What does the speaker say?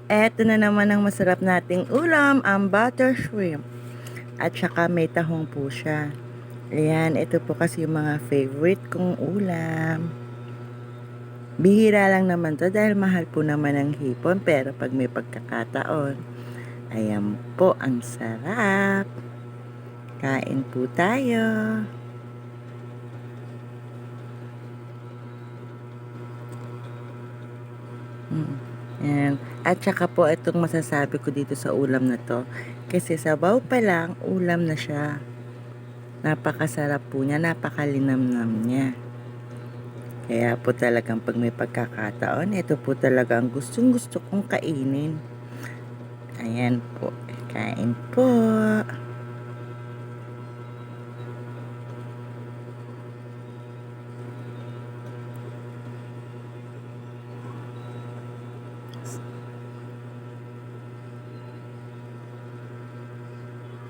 Eto na naman ang masarap nating ulam, ang butter shrimp. At saka may tahong po siya. Ayan, ito po kasi yung mga favorite kong ulam. Bihira lang naman to dahil mahal po naman ang hipon, pero pag may pagkakataon, ayan po, ang sarap. Kain po tayo. Ayan. At saka po itong masasabi ko dito sa ulam na to, kasi sabaw pa lang, ulam na siya. Napakasarap po niya, napakalinamnam niya. Kaya po talagang pag may pagkakataon, ito po talaga ang gustong gusto kong kainin. Ayan po, kain po.